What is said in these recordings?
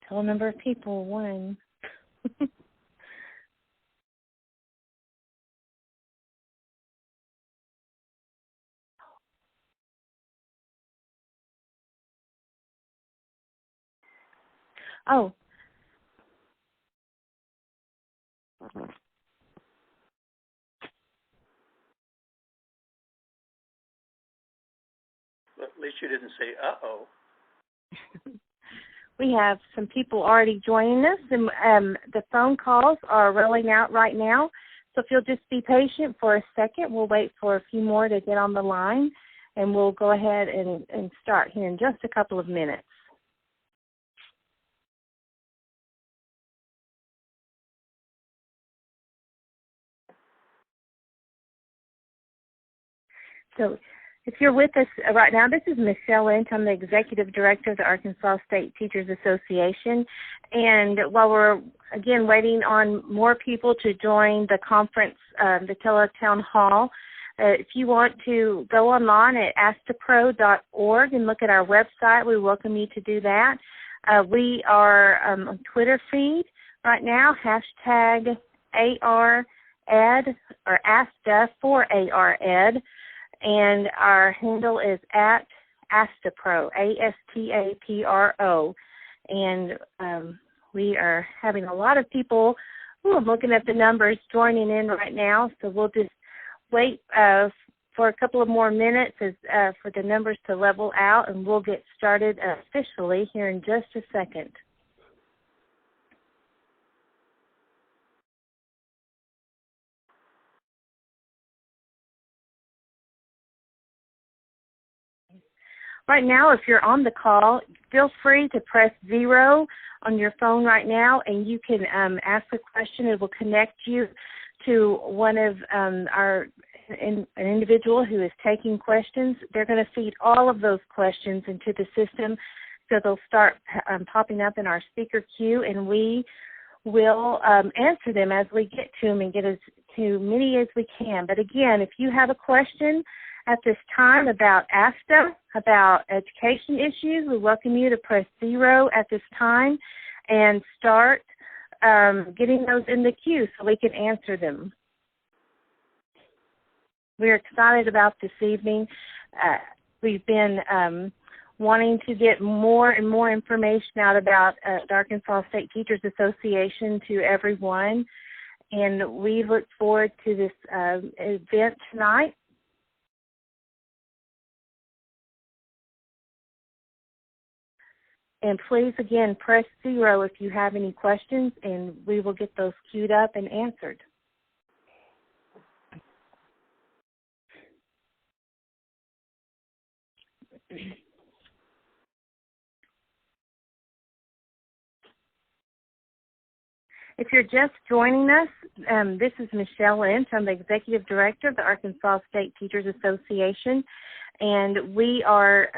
Total number of people, 1. Oh. At least you didn't say, uh-oh. We have some people already joining us, and the phone calls are rolling out right now. So if you'll just be patient for a second, we'll wait for a few more to get on the line, and we'll go ahead and start here in just a couple of minutes. So if you're with us right now, this is Michelle Lynch. I'm the Executive Director of the Arkansas State Teachers Association. And while we're, again, waiting on more people to join the conference, the Teletown Hall, if you want to go online at astapro.org and look at our website, we welcome you to do that. We are on Twitter feed right now, hashtag ARED, or ASTA for ARED. And our handle is at Astapro, ASTAPRO. And we are having a lot of people looking at the numbers joining in right now. So we'll just wait for a couple of more minutes for the numbers to level out, and we'll get started officially here in just a second. Right now, if you're on the call, feel free to press 0 on your phone right now, and you can ask a question. It will connect you to one of an individual who is taking questions. They're going to feed all of those questions into the system, so they'll start popping up in our speaker queue, and we will answer them as we get to them and get as to many as we can. But again, if you have a question at this time about ASTA, about education issues, we welcome you to press 0 at this time and start getting those in the queue so we can answer them. We're excited about this evening. We've been wanting to get more and more information out about the Arkansas State Teachers Association to everyone, and we look forward to this event tonight. And please, again, press 0 if you have any questions, and we will get those queued up and answered. If you're just joining us, this is Michelle Lynch. I'm the Executive Director of the Arkansas State Teachers Association, and we are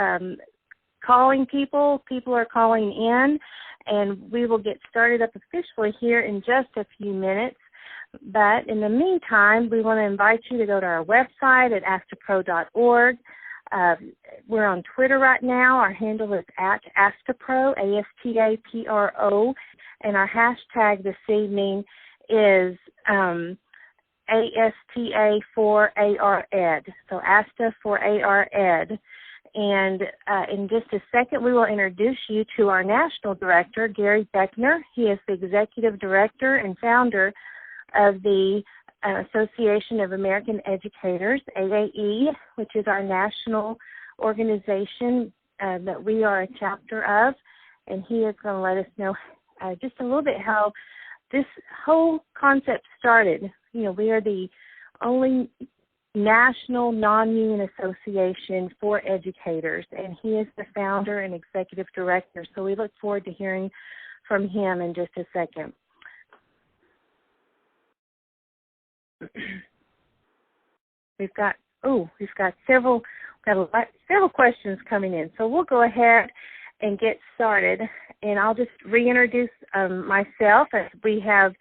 calling people. People are calling in, and we will get started up officially here in just a few minutes. But in the meantime, we want to invite you to go to our website at astapro.org. We're on Twitter right now. Our handle is at Astapro, ASTAPRO, and our hashtag this evening is ASTA for ARED, so ASTA for ARED. And in just a second, we will introduce you to our National Director, Gary Beckner. He is the Executive Director and founder of the Association of American Educators, AAE, which is our national organization that we are a chapter of. And he is going to let us know just a little bit how this whole concept started. You know, we are the only national non-union association for educators, and he is the founder and executive director. So we look forward to hearing from him in just a second. We've got several questions coming in. So we'll go ahead and get started, and I'll just reintroduce myself as we have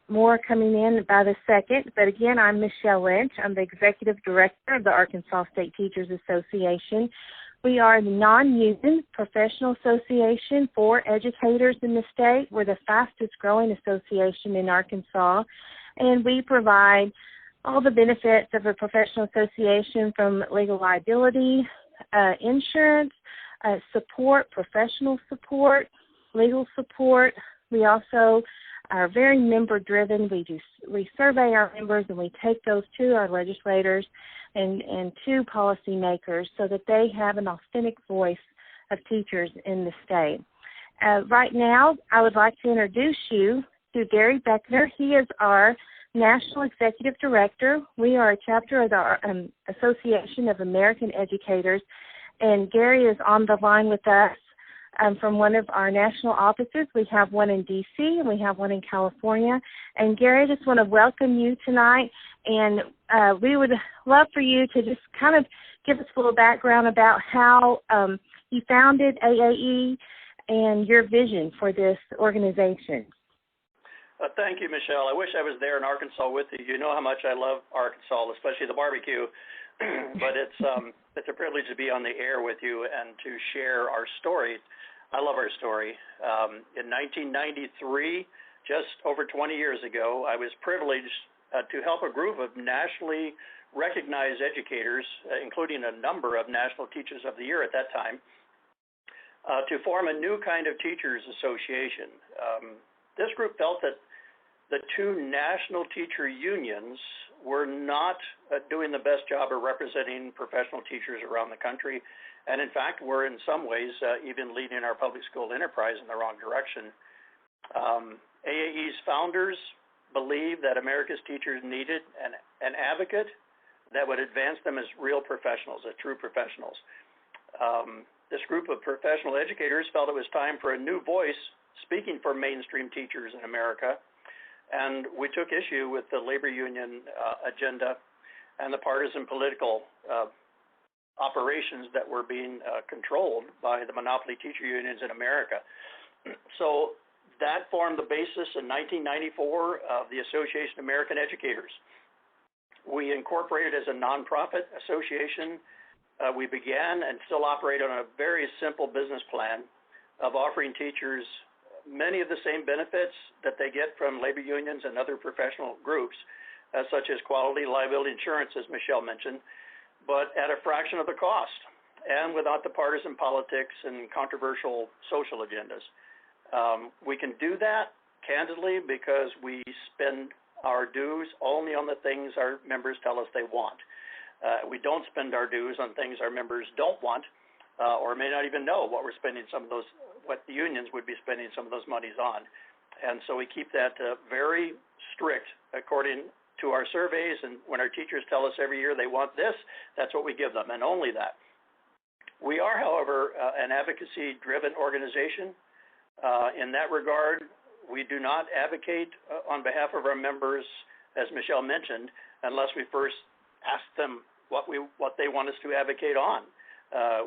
more coming in about a second. But again, I'm Michelle Lynch. I'm the Executive Director of the Arkansas State Teachers Association. We are the non-union professional association for educators in the state. We're the fastest growing association in Arkansas, and we provide all the benefits of a professional association, from legal liability, insurance, support, professional support, legal support. We also are very member-driven. We survey our members, and we take those to our legislators and to policymakers so that they have an authentic voice of teachers in the state. Right now, I would like to introduce you to Gary Beckner. He is our National Executive Director. We are a chapter of the Association of American Educators, and Gary is on the line with us from one of our national offices. We have one in D.C. and we have one in California. And Gary, I just want to welcome you tonight, and we would love for you to just kind of give us a little background about how you founded AAE and your vision for this organization. Thank you, Michelle. I wish I was there in Arkansas with you. You know how much I love Arkansas, especially the barbecue. But it's a privilege to be on the air with you and to share our story. I love our story. In 1993, just over 20 years ago, I was privileged to help a group of nationally recognized educators, including a number of National Teachers of the Year at that time, to form a new kind of teachers association. This group felt that the two national teacher unions were not doing the best job of representing professional teachers around the country, and in fact were in some ways even leading our public school enterprise in the wrong direction. AAE's founders believed that America's teachers needed an advocate that would advance them as real professionals, as true professionals. This group of professional educators felt it was time for a new voice speaking for mainstream teachers in America, and we took issue with the labor union agenda and the partisan political operations that were being controlled by the monopoly teacher unions in America. So that formed the basis in 1994 of the Association of American Educators. We incorporated as a nonprofit association. We began and still operate on a very simple business plan of offering teachers many of the same benefits that they get from labor unions and other professional groups, such as quality liability insurance, as Michelle mentioned, but at a fraction of the cost and without the partisan politics and controversial social agendas. We can do that candidly because we spend our dues only on the things our members tell us they want. We don't spend our dues on things our members don't want, or may not even know what we're spending what the unions would be spending some of those monies on. And so we keep that very strict according to our surveys, and when our teachers tell us every year they want this, that's what we give them, and only that. We are, however, an advocacy-driven organization. In that regard, we do not advocate on behalf of our members, as Michelle mentioned, unless we first ask them what they want us to advocate on.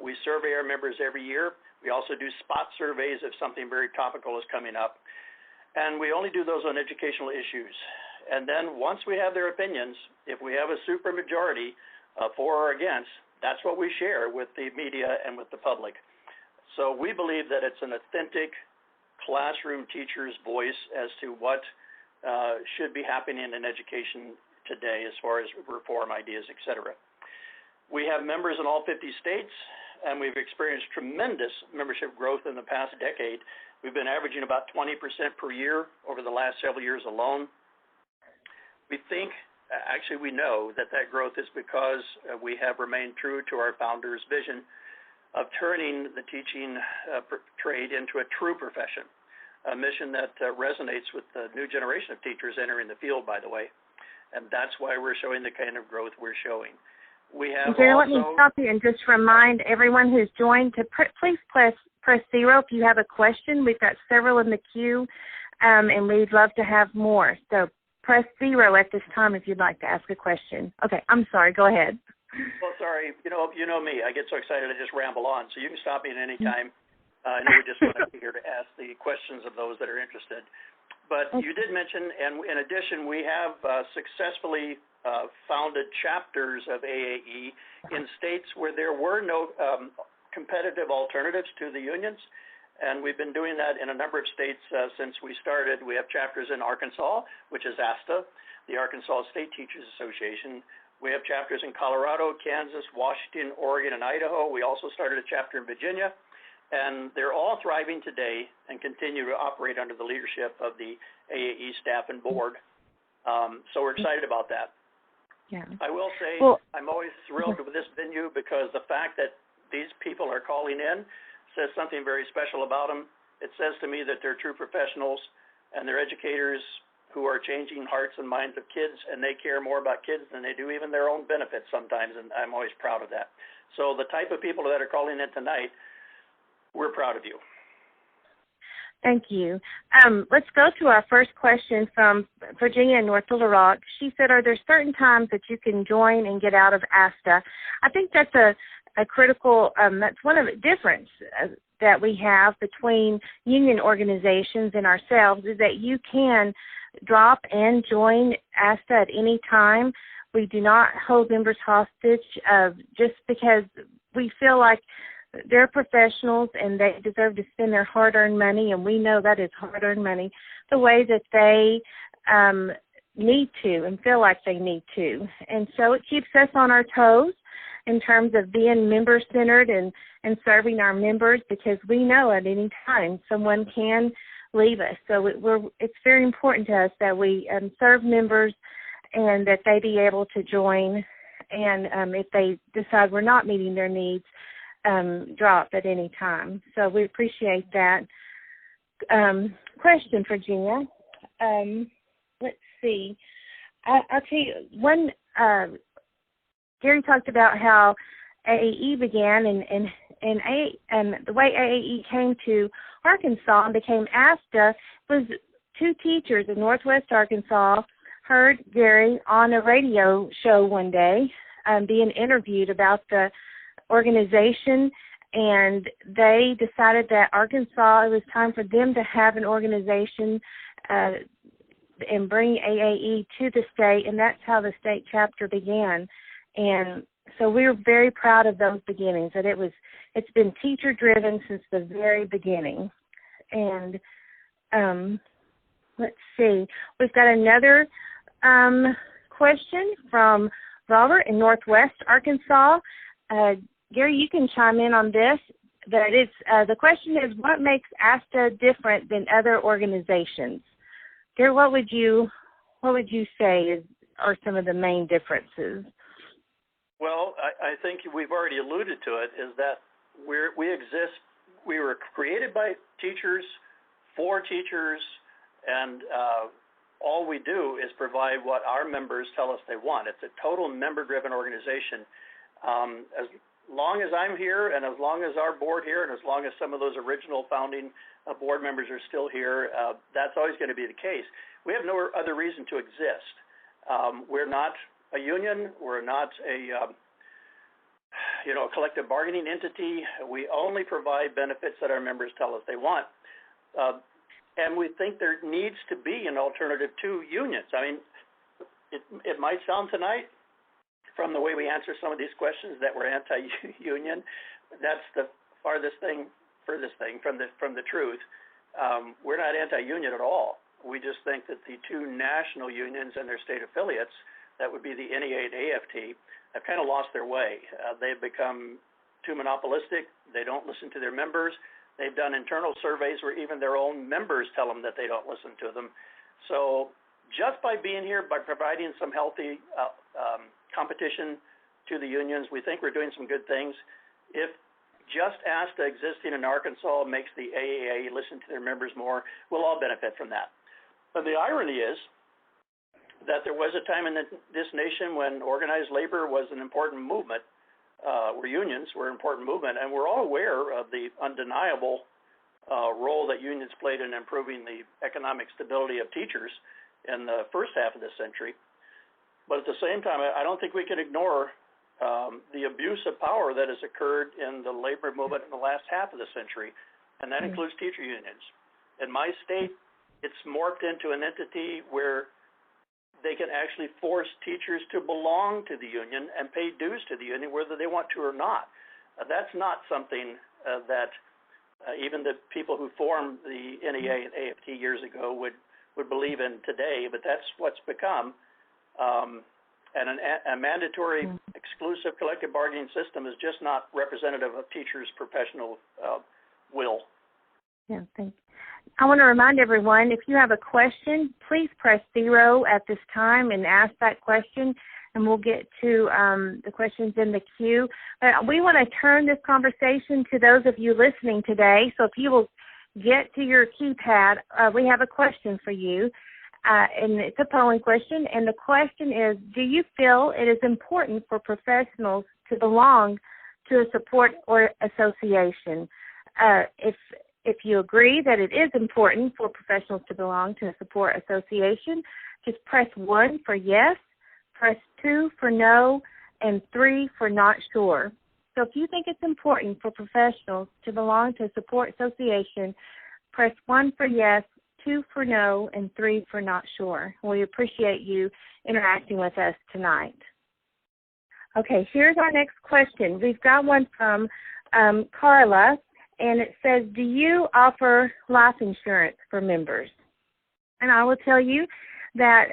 We survey our members every year. We also do spot surveys if something very topical is coming up. And we only do those on educational issues. And then once we have their opinions, if we have a supermajority for or against, that's what we share with the media and with the public. So we believe that it's an authentic classroom teacher's voice as to what should be happening in education today as far as reform ideas, et cetera. We have members in all 50 states, and we've experienced tremendous membership growth in the past decade. We've been averaging about 20% per year over the last several years alone. We know that growth is because we have remained true to our founders' vision of turning the teaching trade into a true profession, a mission that resonates with the new generation of teachers entering the field, by the way. And that's why we're showing the kind of growth we're showing. We have Gary, let me stop you and just remind everyone who's joined to please press 0 if you have a question. We've got several in the queue, and we'd love to have more. So press 0 at this time if you'd like to ask a question. Okay, I'm sorry. Go ahead. Well, sorry. You know me. I get so excited I just ramble on. So you can stop me at any time. I know we just want to be here to ask the questions of those that are interested. But you did mention, and in addition, we have successfully founded chapters of AAE in states where there were no competitive alternatives to the unions. And we've been doing that in a number of states since we started. We have chapters in Arkansas, which is ASTA, the Arkansas State Teachers Association. We have chapters in Colorado, Kansas, Washington, Oregon, and Idaho. We also started a chapter in Virginia. And they're all thriving today and continue to operate under the leadership of the AAE staff and board. So we're excited about that. Yeah. I will say I'm always thrilled with this venue because the fact that these people are calling in says something very special about them. It says to me that they're true professionals and they're educators who are changing hearts and minds of kids, and they care more about kids than they do even their own benefits sometimes, and I'm always proud of that. So the type of people that are calling in tonight, we're proud of you. Thank you. Let's go to our first question from Virginia in North Little Rock. She said, are there certain times that you can join and get out of ASTA? I think that's a critical, that's one of the difference that we have between union organizations and ourselves is that you can drop and join ASTA at any time. We do not hold members hostage just because we feel like they're professionals and they deserve to spend their hard-earned money, and we know that is hard-earned money, the way that they need to and feel like they need to. And so it keeps us on our toes in terms of being member-centered and serving our members, because we know at any time someone can leave us. So it's very important to us that we serve members and that they be able to join, and if they decide we're not meeting their needs, drop at any time. So we appreciate that. Question, Virginia. Let's see. I'll tell you, one, Gary talked about how AAE began and the way AAE came to Arkansas and became ASTA was two teachers in Northwest Arkansas heard Gary on a radio show one day being interviewed about the organization, and they decided that Arkansas, it was time for them to have an organization and bring AAE to the state, and that's how the state chapter began. And so we're very proud of those beginnings, that it's been teacher driven since the very beginning. And let's see, we've got another question from Robert in Northwest Arkansas. Gary, you can chime in on this. That it's the question is, what makes ASTA different than other organizations? Gary, what would you say are some of the main differences? Well, I think we've already alluded to it. Is that we exist? We were created by teachers, for teachers, and all we do is provide what our members tell us they want. It's a total member-driven organization. As long as I'm here, and as long as our board here, and as long as some of those original founding board members are still here, that's always going to be the case. We have no other reason to exist. We're not a union. We're not a collective bargaining entity. We only provide benefits that our members tell us they want. And we think there needs to be an alternative to unions. I mean, it might sound tonight, from the way we answer some of these questions, that we're anti-union. That's the furthest thing from the truth. We're not anti-union at all. We just think that the two national unions and their state affiliates, that would be the NEA and AFT, have kind of lost their way. They've become too monopolistic. They don't listen to their members. They've done internal surveys where even their own members tell them that they don't listen to them. So just by being here, by providing some healthy competition to the unions, we think we're doing some good things. If just ASTA existing in Arkansas makes the AAA listen to their members more, we'll all benefit from that. But the irony is that there was a time in this nation when organized labor was an important movement, where unions were an important movement, and we're all aware of the undeniable role that unions played in improving the economic stability of teachers in the first half of this century. But at the same time, I don't think we can ignore the abuse of power that has occurred in the labor movement in the last half of the century, and that includes teacher unions. In my state, it's morphed into an entity where they can actually force teachers to belong to the union and pay dues to the union whether they want to or not. That's not something that even the people who formed the NEA and AFT years ago would believe in today, but that's what's become. And a mandatory exclusive collective bargaining system is just not representative of teachers' professional will. Yeah, thank you. I want to remind everyone, if you have a question, please press 0 at this time and ask that question, and we'll get to the questions in the queue. But we want to turn this conversation to those of you listening today. So if you will get to your keypad, we have a question for you, and it's a polling question. And the question is, do you feel it is important for professionals to belong to a support or association? If you agree that it is important for professionals to belong to a support association, just press 1 for yes, press 2 for no, and 3 for not sure. So if you think it's important for professionals to belong to a support association, press 1 for yes, 2 for no, and 3 for not sure. We appreciate you interacting with us tonight. Okay, here's our next question. We've got one from Carla, and it says, do you offer life insurance for members? And I will tell you that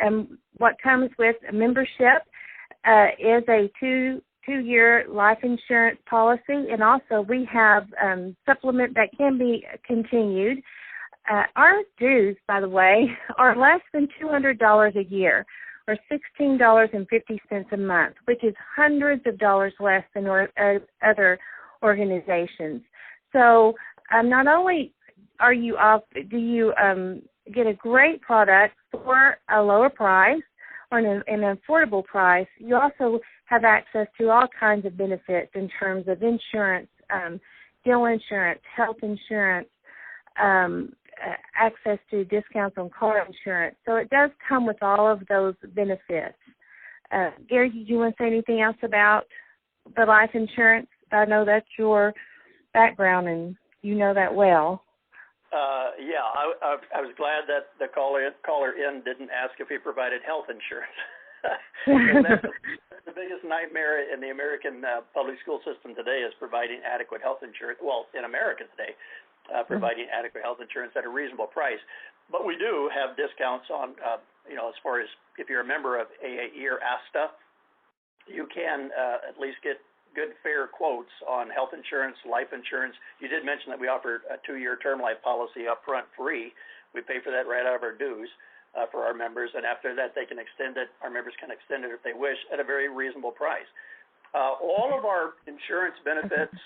what comes with a membership is a two-year life insurance policy, and also we have supplement that can be continued. Our dues, by the way, are less than $200 a year, or $16.50 a month, which is hundreds of dollars less than other organizations. So not only do you get a great product for a lower price or an affordable price, you also have access to all kinds of benefits in terms of insurance, dental insurance, health insurance, access to discounts on car insurance. So it does come with all of those benefits. Gary, did you want to say anything else about the life insurance? I know that's your background and you know that well. Yeah, I was glad that the caller in didn't ask if he provided health insurance. That's the biggest nightmare in the American public school system today is providing adequate health insurance. Well, in America today, providing adequate health insurance at a reasonable price. But we do have discounts on, as far as if you're a member of AAE or ASTA, you can at least get good, fair quotes on health insurance, life insurance. You did mention that we offer a 2-year term life policy up front free. We pay for that right out of our dues for our members, and after that they can extend it. Our members can extend it if they wish at a very reasonable price. All of our insurance benefits,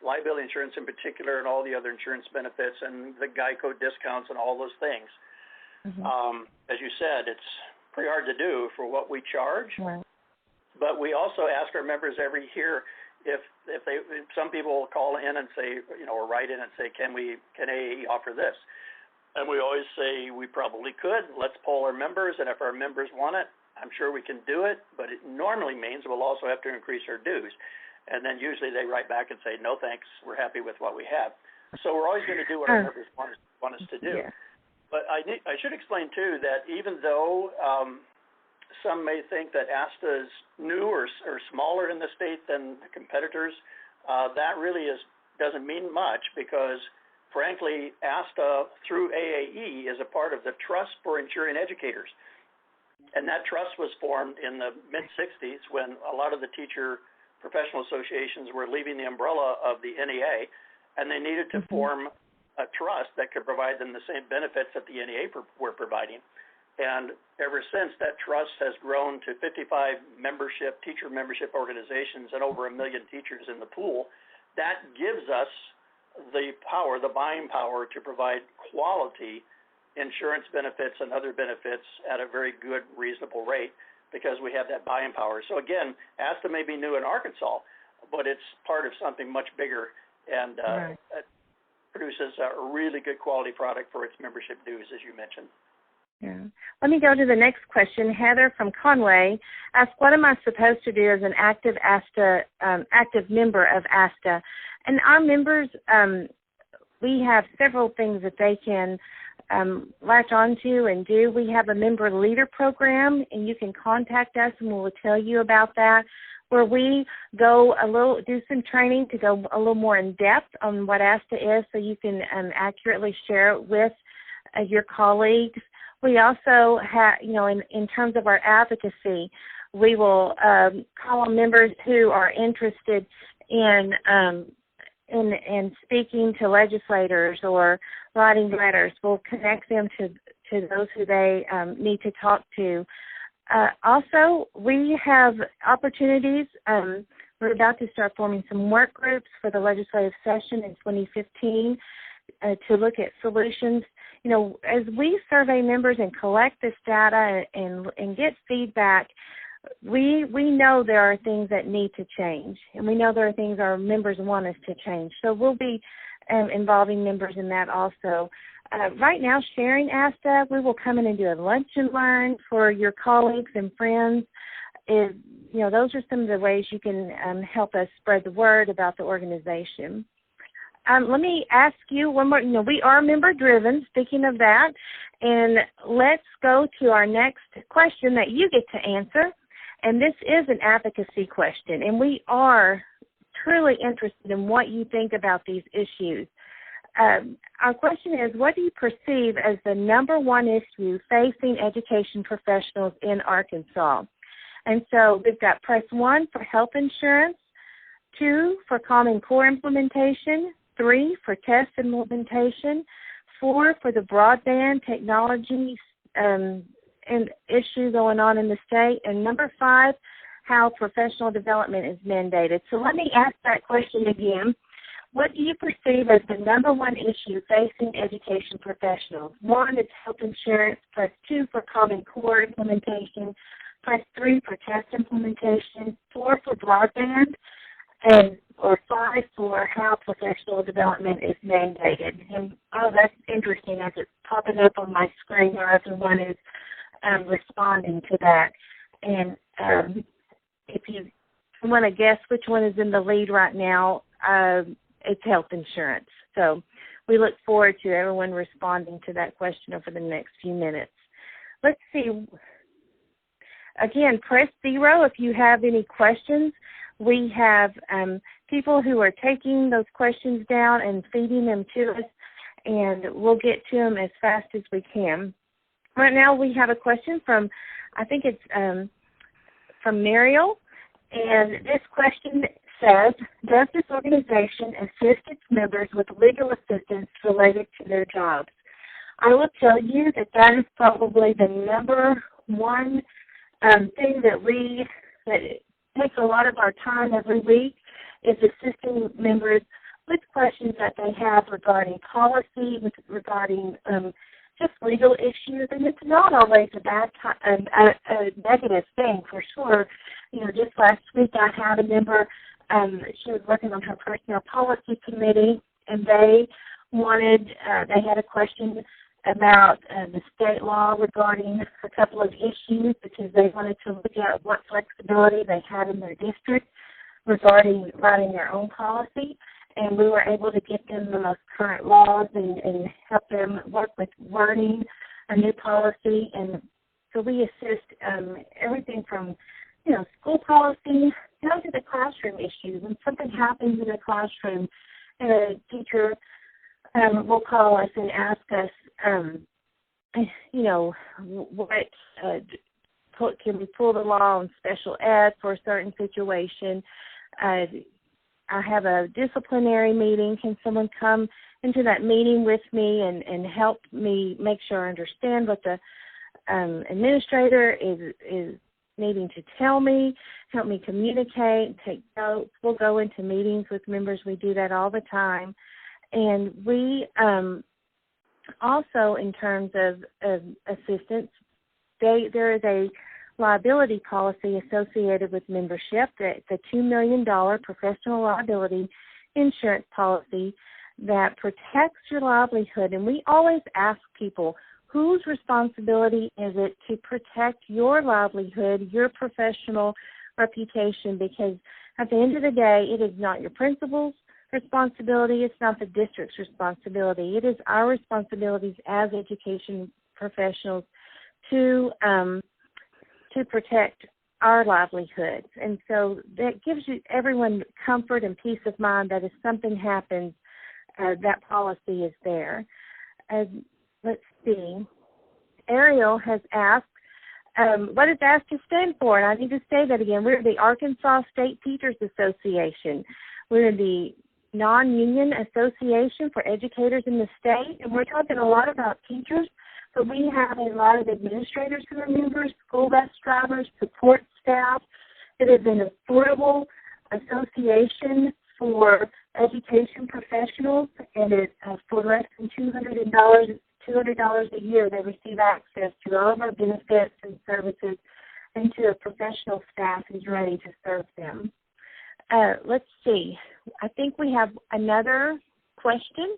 liability insurance in particular, and all the other insurance benefits and the GEICO discounts and all those things, as you said, it's pretty hard to do for what we charge. Right. But we also ask our members every year if some people call in and say, or write in and say, can AAE offer this? And we always say we probably could. Let's poll our members, and if our members want it, I'm sure we can do it. But it normally means we'll also have to increase our dues. And then usually they write back and say, no thanks, we're happy with what we have. So we're always going to do what our members want us to do. Yeah. But I should explain too that even though some may think that ASTA is new or smaller in the state than the competitors, that really doesn't mean much because, frankly, ASTA through AAE is a part of the Trust for Insuring Educators. And that trust was formed in the mid-'60s when a lot of the teacher professional associations were leaving the umbrella of the NEA, and they needed to form a trust that could provide them the same benefits that the NEA were providing. And ever since, that trust has grown to 55 teacher membership organizations and over 1 million teachers in the pool. That gives us the power, the buying power to provide quality insurance benefits and other benefits at a very good, reasonable rate because we have that buying power. So again, ASTA may be new in Arkansas, but it's part of something much bigger and it produces a really good quality product for its membership dues, as you mentioned. Yeah. Let me go to the next question. Heather from Conway asked, what am I supposed to do as an active member of ASTA? And our members, we have several things that they can latch onto and do. We have a member leader program, and you can contact us and we'll tell you about that. where we do some training to go a little more in depth on what ASTA is, so you can accurately share it with your colleagues. We also have, in terms of our advocacy, we will call on members who are interested in speaking to legislators or writing letters. We'll connect them to those who they need to talk to. Also, we have opportunities. We're about to start forming some work groups for the legislative session in 2015 to look at solutions. As we survey members and collect this data and get feedback, we know there are things that need to change, and we know there are things our members want us to change. So we'll be involving members in that also. Right now, sharing ASTA, we will come in and do a lunch and learn for your colleagues and friends. Those are some of the ways you can help us spread the word about the organization. Let me ask you one more. We are member-driven, speaking of that, and let's go to our next question that you get to answer. And this is an advocacy question, and we are truly interested in what you think about these issues. Our question is, what do you perceive as the number one issue facing education professionals in Arkansas? And so we've got press 1 for health insurance, 2 for Common Core implementation, 3 for test implementation, 4 for the broadband technology and issue going on in the state, and number 5, how professional development is mandated. So let me ask that question again. What do you perceive as the number one issue facing education professionals? 1 is health insurance, press 2 for Common Core implementation, press 3 for test implementation, 4 for broadband, or 5 for how professional development is mandated. And that's interesting as it's popping up on my screen where everyone is responding to that. And if you want to guess which one is in the lead right now, it's health insurance. So we look forward to everyone responding to that question over the next few minutes. Let's see. Again, press 0 if you have any questions. We have people who are taking those questions down and feeding them to us, and we'll get to them as fast as we can. Right now we have a question from, I think it's from Mariel, and this question says, does this organization assist its members with legal assistance related to their jobs? I will tell you that is probably the number one thing that takes a lot of our time every week, is assisting members with questions that they have regarding policy, regarding just legal issues, and it's not always a negative thing for sure. Just last week I had a member. She was working on her personnel policy committee, and they had a question about the state law regarding a couple of issues, because they wanted to look at what flexibility they had in their district regarding writing their own policy. And we were able to get them the most current laws and help them work with wording a new policy. And so we assist everything from, school policy down to the classroom issues. When something happens in a classroom, and a teacher will call us and ask us, can we pull the law on special ed for a certain situation? I have a disciplinary meeting. Can someone come into that meeting with me and help me make sure I understand what the administrator is needing to tell me, help me communicate, take notes? We'll go into meetings with members. We do that all the time. And we also, in terms of assistance, there is a liability policy associated with membership, the $2 million professional liability insurance policy that protects your livelihood. And we always ask people, whose responsibility is it to protect your livelihood, your professional reputation? Because at the end of the day, it is not your principal's responsibility. It's not the district's responsibility. It is our responsibilities as education professionals to protect our livelihoods. And so that gives everyone comfort and peace of mind that if something happens, that policy is there. Let's see. Ariel has asked, what does ASTA stand for? And I need to say that again. We're the Arkansas State Teachers Association. We're the non-union association for educators in the state, and we're talking a lot about teachers, but we have a lot of administrators who are members, school bus drivers, support staff. It is an affordable association for education professionals, and it's for less than $200 a year. They receive access to all of our benefits and services and to a professional staff who's ready to serve them. Let's see. I think we have another question.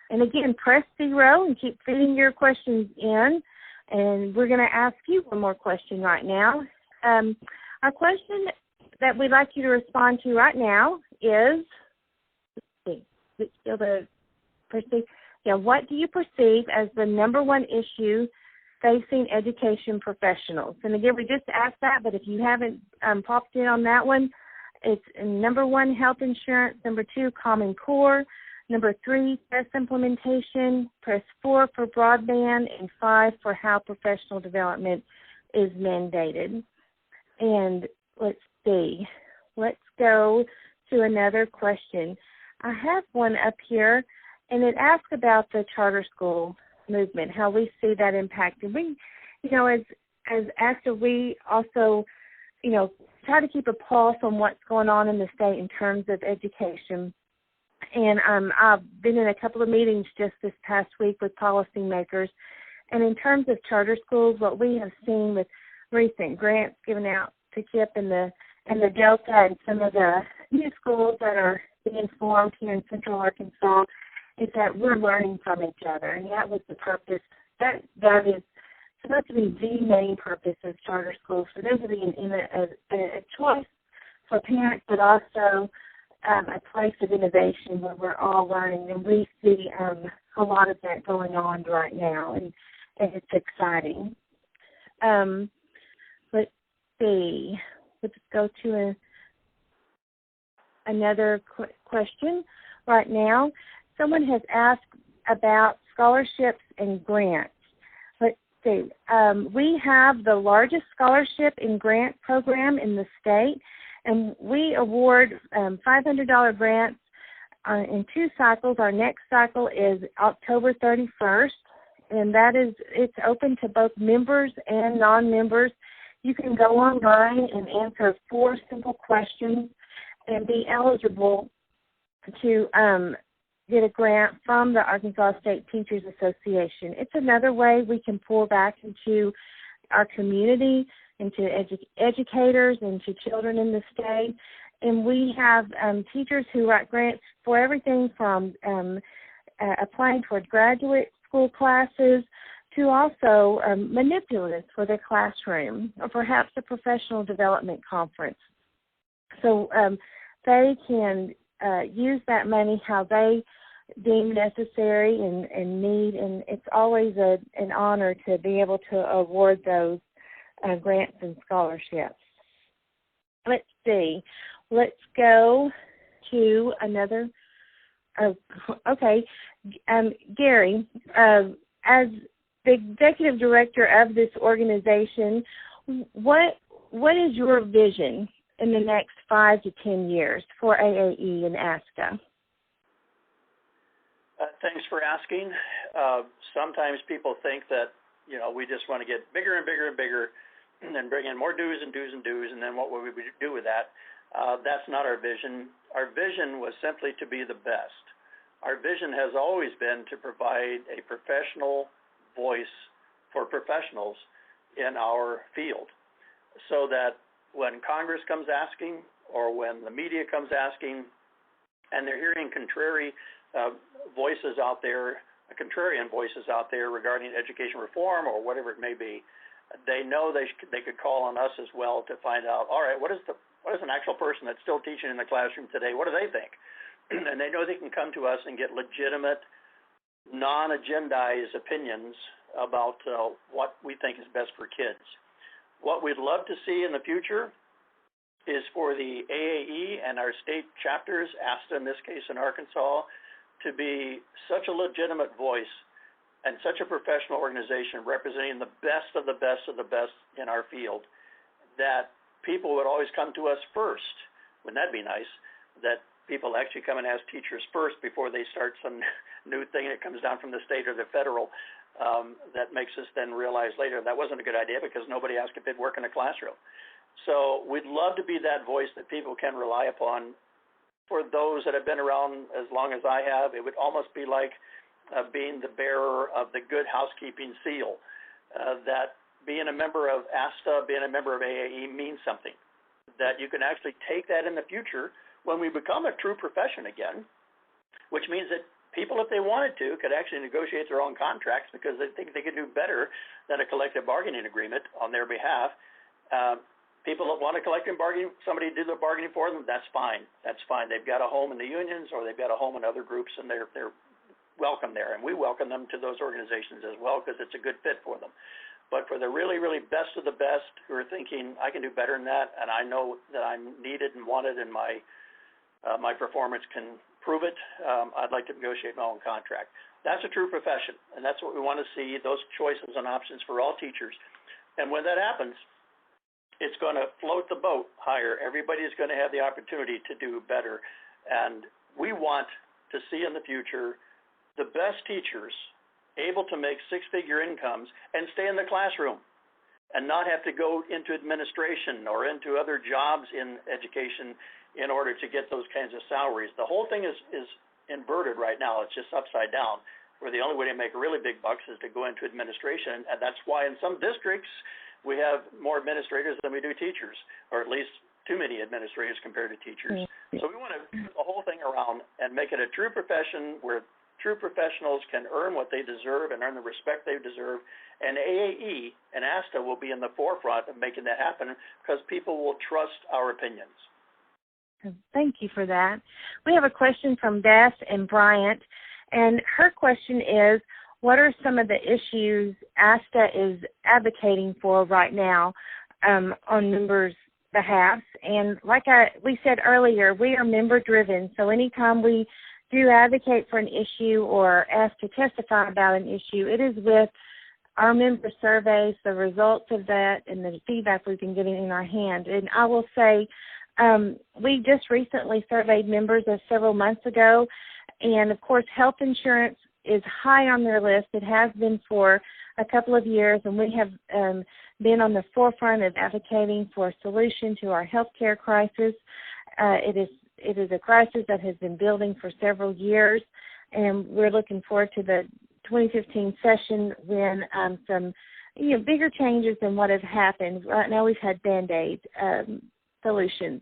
And again, press 0 and keep feeding your questions in. And we're going to ask you one more question right now. Our question that we'd like you to respond to right now is, what do you perceive as the number one issue facing education professionals? And again, we just asked that, but if you haven't popped in on that one, it's number 1, health insurance, number 2, Common Core, number 3, test implementation, press 4 for broadband, and 5 for how professional development is mandated. And let's see. Let's go to another question. I have one up here, and it asks about the charter school movement, how we see that impacted. We, as ASTA, we also, try to keep a pulse on what's going on in the state in terms of education. And I've been in a couple of meetings just this past week with policymakers. And in terms of charter schools, what we have seen with recent grants given out to KIPP and the Delta and some of the new schools that are being formed here in Central Arkansas is that we're learning from each other. And that was the purpose. That is supposed to be the main purpose of charter schools, for them to be a choice for parents, but also a place of innovation where we're all learning. And we see a lot of that going on right now, and it's exciting. Let's see. Let's go to another question right now. Someone has asked about scholarships and grants. We have the largest scholarship and grant program in the state, and we award $500 grants in 2 cycles. Our next cycle is October 31st, and it's open to both members and non-members. You can go online and answer 4 simple questions and be eligible to get a grant from the Arkansas State Teachers Association. It's another way we can pour back into our community, into educators, into children in the state. And we have teachers who write grants for everything from applying toward graduate school classes to also manipulatives for their classroom, or perhaps a professional development conference. So they can use that money how they deem necessary and need, and it's always an honor to be able to award those grants and scholarships. Let's see. Let's go to another. Gary, as the executive director of this organization, what is your vision in the next 5 to 10 years for AAE and ASTA? Thanks for asking. Sometimes people think that, we just want to get bigger and bigger and bigger and then bring in more dues and dues and dues, and then what would we do with that? That's not our vision. Our vision was simply to be the best. Our vision has always been to provide a professional voice for professionals in our field, so that when Congress comes asking, or when the media comes asking, and they're hearing contrarian voices out there regarding education reform or whatever it may be, they know they could call on us as well to find out, all right, what is an actual person that's still teaching in the classroom today? What do they think? And they know they can come to us and get legitimate, non-agendized opinions about what we think is best for kids. What we'd love to see in the future is for the AAE and our state chapters, ASTA in this case in Arkansas, to be such a legitimate voice and such a professional organization representing the best of the best of the best in our field, that people would always come to us first. Wouldn't that be nice? That people actually come and ask teachers first before they start some new thing that comes down from the state or the federal, that makes us then realize later that wasn't a good idea because nobody asked if they'd work in a classroom. So we'd love to be that voice that people can rely upon. For those that have been around as long as I have, it would almost be like being the bearer of the good housekeeping seal, that being a member of ASTA, being a member of AAE means something, that you can actually take that in the future when we become a true profession again, which means that people, if they wanted to, could actually negotiate their own contracts because they think they can do better than a collective bargaining agreement on their behalf. People that want to collective bargaining, somebody do the bargaining for them, that's fine. That's fine. They've got a home in the unions or they've got a home in other groups, and they're welcome there. And we welcome them to those organizations as well because it's a good fit for them. But for the really, really best of the best who are thinking, I can do better than that, and I know that I'm needed and wanted and my performance can prove it, I'd like to negotiate my own contract. That's a true profession, and that's what we want to see, those choices and options for all teachers. And when that happens, it's going to float the boat higher. Everybody's going to have the opportunity to do better. And we want to see in the future the best teachers able to make six-figure incomes and stay in the classroom and not have to go into administration or into other jobs in education in order to get those kinds of salaries. The whole thing is inverted right now. It's just upside down, where the only way to make really big bucks is to go into administration. And that's why in some districts we have more administrators than we do teachers, or at least too many administrators compared to teachers. Mm-hmm. So we want to turn the whole thing around and make it a true profession where true professionals can earn what they deserve and earn the respect they deserve. And AAE and ASTA will be in the forefront of making that happen because people will trust our opinions. Thank you for that. We have a question from Beth and Bryant, and her question is, what are some of the issues ASTA is advocating for right now on members' behalf? And like we said earlier, we are member-driven, so anytime we do advocate for an issue or ask to testify about an issue, it is with our member surveys, the results of that, and the feedback we've been getting in our hand. And I will say we just recently surveyed members several months ago, and, of course, health insurance is high on their list. It has been for a couple of years, and we have been on the forefront of advocating for a solution to our health care crisis. It is a crisis that has been building for several years, and we're looking forward to the 2015 session when some bigger changes than what have happened. Right now we've had Band-Aid solutions,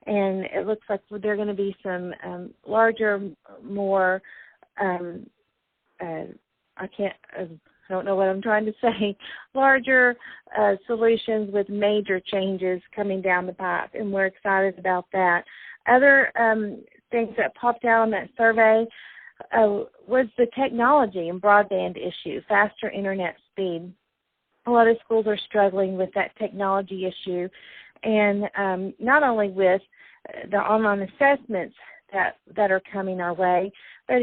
and it looks like there are going to be some larger, more I don't know what I'm trying to say, larger solutions with major changes coming down the pipe, and we're excited about that. Other things that popped out on that survey was the technology and broadband issue, faster internet speed. A lot of schools are struggling with that technology issue, and not only with the online assessments that are coming our way, but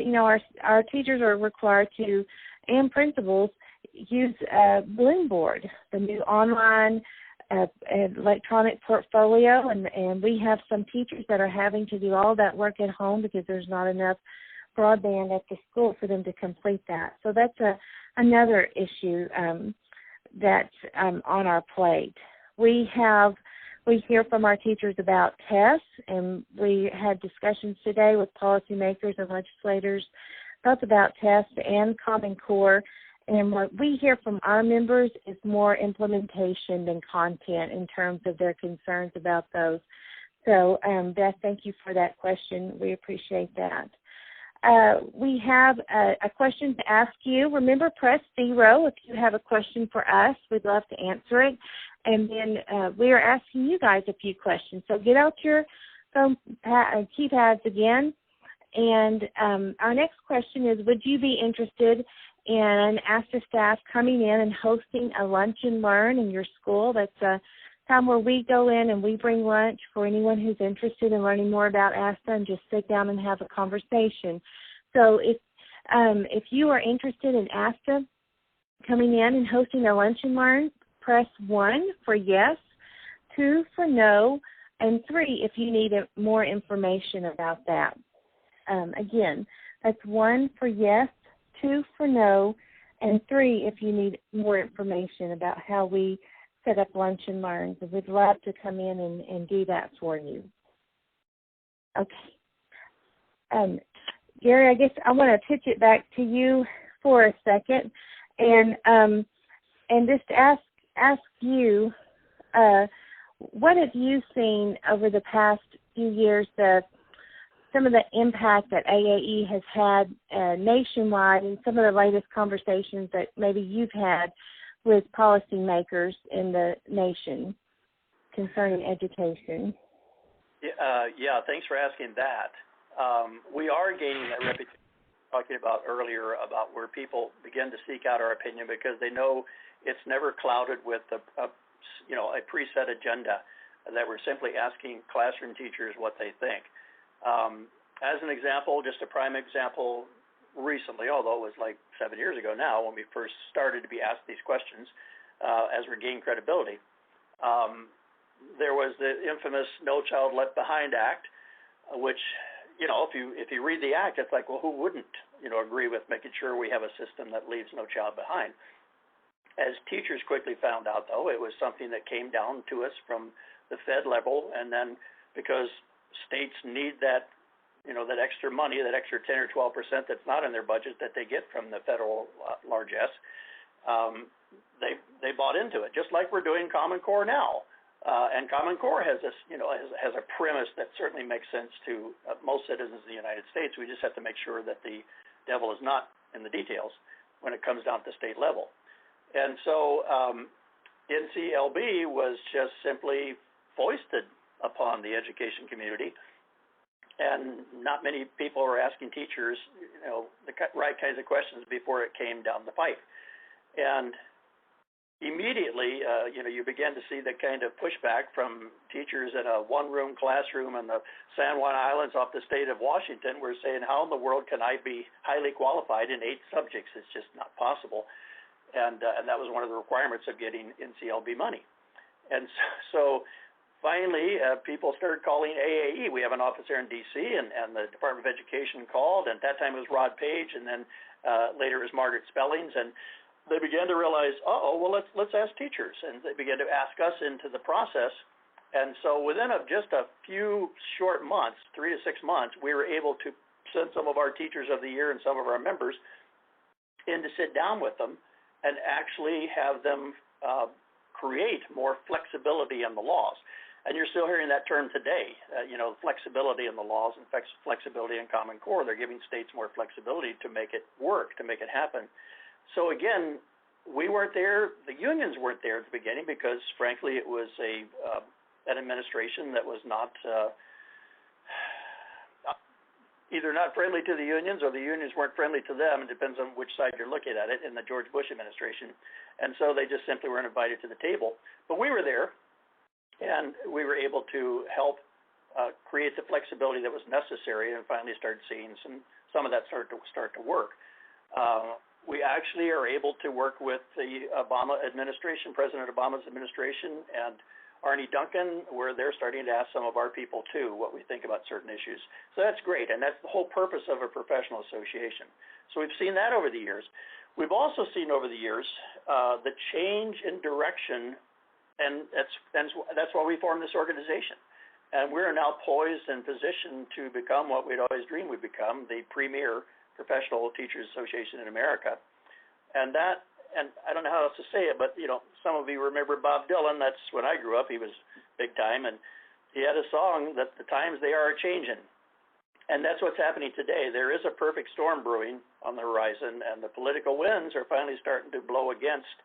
our teachers are required to, and principals, use Bloomboard, the new online electronic portfolio, and we have some teachers that are having to do all that work at home because there's not enough broadband at the school for them to complete that. So that's another issue that's on our plate. We hear from our teachers about tests, and we had discussions today with policymakers and legislators both about tests and Common Core. And what we hear from our members is more implementation than content in terms of their concerns about those. So, Beth, thank you for that question. We appreciate that. We have a question to ask you. Remember, press 0 if you have a question for us. We'd love to answer it. And then we are asking you guys a few questions. So get out your phone keypads again. And our next question is, would you be interested and ASTA staff coming in and hosting a lunch and learn in your school. That's a time where we go in and we bring lunch for anyone who's interested in learning more about ASTA and just sit down and have a conversation. So if you are interested in ASTA coming in and hosting a lunch and learn, press 1 for yes, 2 for no, and 3 if you need more information about that. Again, that's 1 for yes, 2 for no, and 3 if you need more information about how we set up lunch and learns. We'd love to come in and do that for you. Okay. Gary, I guess I want to pitch it back to you for a second, and just ask you, what have you seen over the past few years, some of the impact that AAE has had nationwide, and some of the latest conversations that maybe you've had with policymakers in the nation concerning education? Yeah, thanks for asking that. We are gaining that reputation talking about earlier about where people begin to seek out our opinion because they know it's never clouded with a preset agenda, that we're simply asking classroom teachers what they think. As an example, just a prime example, recently, although it was like 7 years ago now when we first started to be asked these questions as we're gaining credibility, there was the infamous No Child Left Behind Act, which, if you read the act, it's like, well, who wouldn't, agree with making sure we have a system that leaves no child behind? As teachers quickly found out, though, it was something that came down to us from the Fed level, and then because states need that, that extra money, that extra 10 or 12% that's not in their budget that they get from the federal largesse, they bought into it, just like we're doing Common Core now. And Common Core has this, has a premise that certainly makes sense to most citizens of the United States. We just have to make sure that the devil is not in the details when it comes down to state level. And so NCLB was just simply foisted upon the education community, and not many people were asking teachers, the right kinds of questions before it came down the pipe. And immediately, you began to see the kind of pushback from teachers in a one-room classroom in the San Juan Islands off the state of Washington were saying, how in the world can I be highly qualified in 8 subjects? It's just not possible. And that was one of the requirements of getting NCLB money. And so finally, people started calling AAE. We have an office here in D.C., and the Department of Education called, and at that time it was Rod Page, and then later it was Margaret Spellings, and they began to realize, well, let's ask teachers, and they began to ask us into the process. And so within just a few short months, 3 to 6 months, we were able to send some of our teachers of the year and some of our members in to sit down with them and actually have them create more flexibility in the laws. And you're still hearing that term today, flexibility in the laws and flexibility in Common Core. They're giving states more flexibility to make it work, to make it happen. So again, we weren't there, the unions weren't there at the beginning because, frankly, it was an administration that was not either not friendly to the unions or the unions weren't friendly to them. It depends on which side you're looking at it in the George Bush administration. And so they just simply weren't invited to the table. But we were there, and we were able to help create the flexibility that was necessary, and finally started seeing some of that start to work. We actually are able to work with the Obama administration, President Obama's administration, and Arne Duncan, where they're starting to ask some of our people, too, what we think about certain issues. So that's great, and that's the whole purpose of a professional association. So we've seen that over the years. We've also seen over the years the change in direction, and that's why we formed this organization. And we're now poised and positioned to become what we'd always dreamed we'd become, the premier Professional Teachers Association in America. And I don't know how else to say it, but some of you remember Bob Dylan. That's when I grew up. He was big time, and he had a song that the times they are changing. And that's what's happening today. There is a perfect storm brewing on the horizon, and the political winds are finally starting to blow against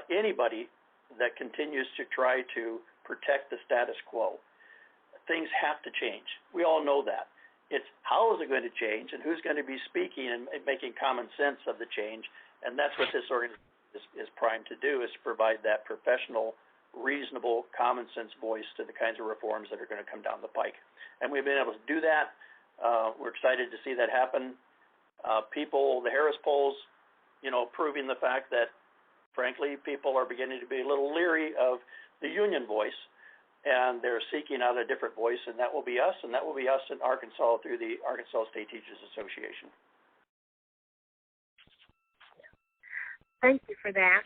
anybody that continues to try to protect the status quo. Things have to change. We all know that. It's how is it going to change and who's going to be speaking and making common sense of the change. And that's what this organization is primed to do, is to provide that professional, reasonable, common sense voice to the kinds of reforms that are going to come down the pike. And we've been able to do that. We're excited to see that happen. The Harris polls, proving the fact that, frankly, people are beginning to be a little leery of the union voice, and they're seeking out a different voice, and that will be us, and that will be us in Arkansas through the Arkansas State Teachers Association. Thank you for that.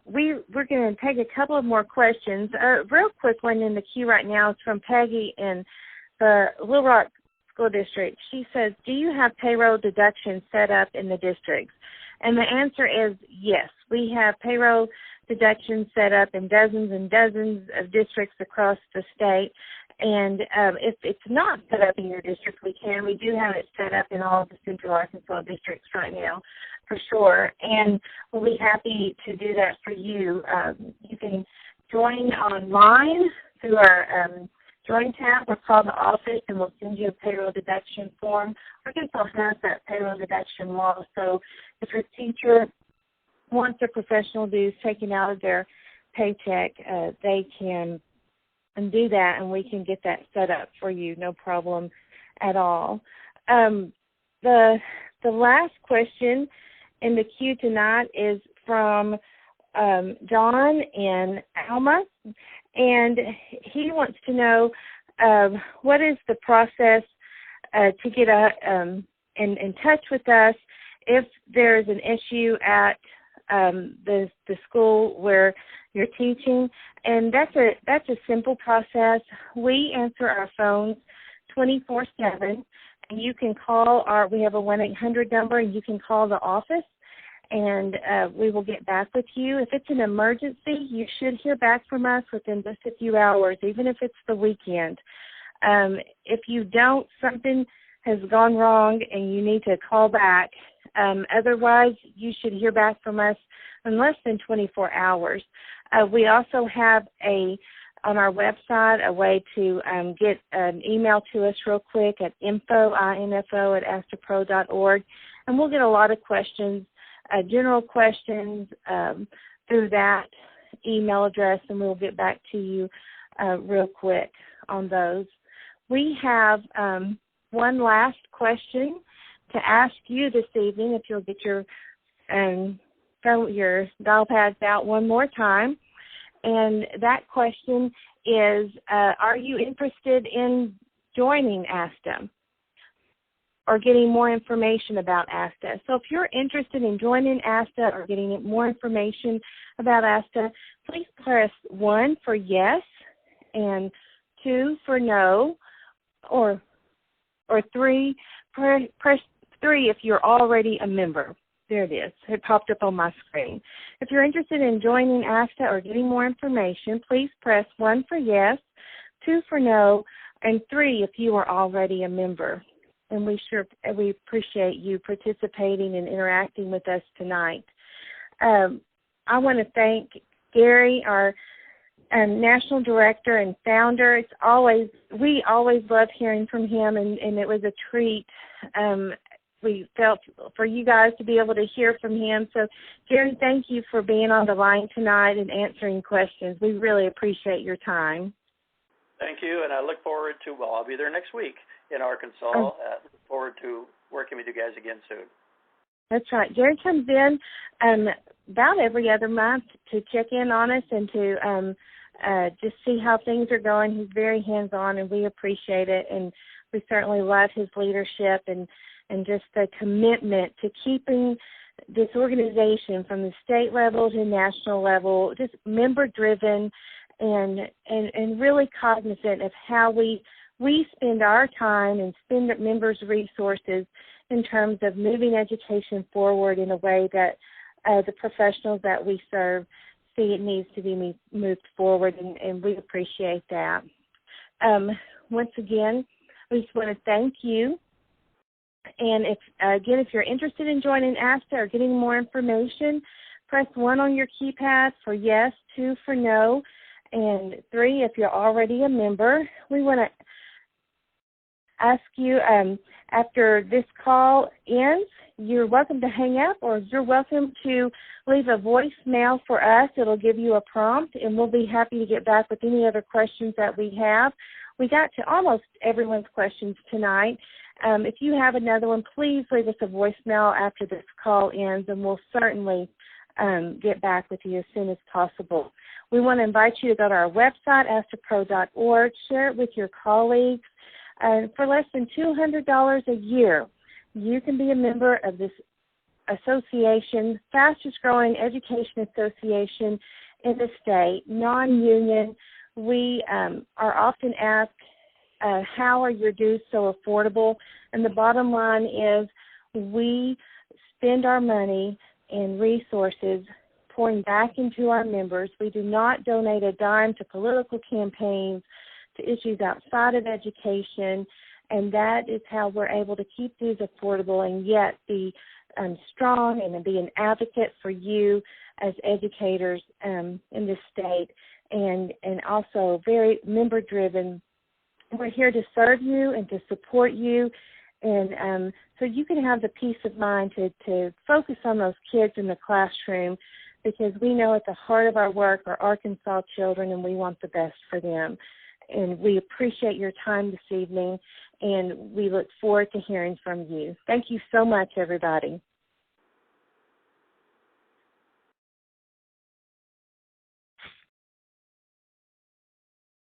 We're going to take a couple of more questions. A real quick one in the queue right now is from Peggy in the Little Rock School District. She says, do you have payroll deductions set up in the districts? And the answer is yes. We have payroll deductions set up in dozens and dozens of districts across the state. And if it's not set up in your district, we do have it set up in all of the Central Arkansas districts right now, for sure. And we'll be happy to do that for you. You can join online through our Join tab or call the office, and we'll send you a payroll deduction form. Arkansas has that payroll deduction law, so if your teacher wants their professional dues taken out of their paycheck, they can do that, and we can get that set up for you, no problem at all. The last question in the queue tonight is from John in Alma, and he wants to know what is the process to get in touch with us if there's an issue at the school where you're teaching. And that's a simple process. We answer our phones 24/7, and you can call we have a 1-800 number, and you can call the office, and we will get back with you. If it's an emergency, you should hear back from us within just a few hours, even if it's the weekend. If you don't, something has gone wrong and you need to call back. Otherwise, you should hear back from us in less than 24 hours. We also have on our website a way to get an email to us real quick at info@astapro.org, and we'll get a lot of questions, general questions through that email address, and we'll get back to you real quick on those. We have one last question to ask you this evening, if you'll get your dial pads out one more time. And that question is, are you interested in joining ASTA or getting more information about ASTA? So if you're interested in joining ASTA or getting more information about ASTA, please press 1 for yes and 2 for no, or 3, press 3 if you're already a member. There it is. It popped up on my screen. If you're interested in joining ASTA or getting more information, please press 1 for yes, 2 for no, and 3 if you are already a member. And we appreciate you participating and interacting with us tonight. I want to thank Gary, our National Director and Founder. We always love hearing from him, and it was a treat. We felt for you guys to be able to hear from him. So, Gary, thank you for being on the line tonight and answering questions. We really appreciate your time. Thank you, and I look forward to, I'll be there next week in Arkansas. Look forward to working with you guys again soon. That's right. Gary comes in about every other month to check in on us and to just see how things are going. He's very hands-on, and we appreciate it, and we certainly love his leadership and just the commitment to keeping this organization from the state level to national level just member-driven and really cognizant of how we spend our time and spend the members' resources in terms of moving education forward in a way that the professionals that we serve see it needs to be moved forward, and we appreciate that. Once again, we just want to thank you. And if you're interested in joining ASTA or getting more information, press 1 on your keypad for yes, 2 for no, and 3 if you're already a member. We want to ask you, after this call ends, you're welcome to hang up, or you're welcome to leave a voicemail for us. It'll give you a prompt, and we'll be happy to get back with any other questions that we have. We got to almost everyone's questions tonight. If you have another one, please leave us a voicemail after this call ends, and we'll certainly get back with you as soon as possible. We want to invite you to go to our website, astrapro.org, share it with your colleagues. For less than $200 a year, you can be a member of this association, fastest growing education association in the state, non-union. We are often asked, how are your dues so affordable? And the bottom line is we spend our money and resources pouring back into our members. We do not donate a dime to political campaigns, to issues outside of education, and that is how we're able to keep these affordable and yet be strong and be an advocate for you as educators in this state, and also very member-driven. We're here to serve you and to support you, and so you can have the peace of mind to focus on those kids in the classroom, because we know at the heart of our work are Arkansas children, and we want the best for them. And we appreciate your time this evening, and we look forward to hearing from you. Thank you so much, everybody.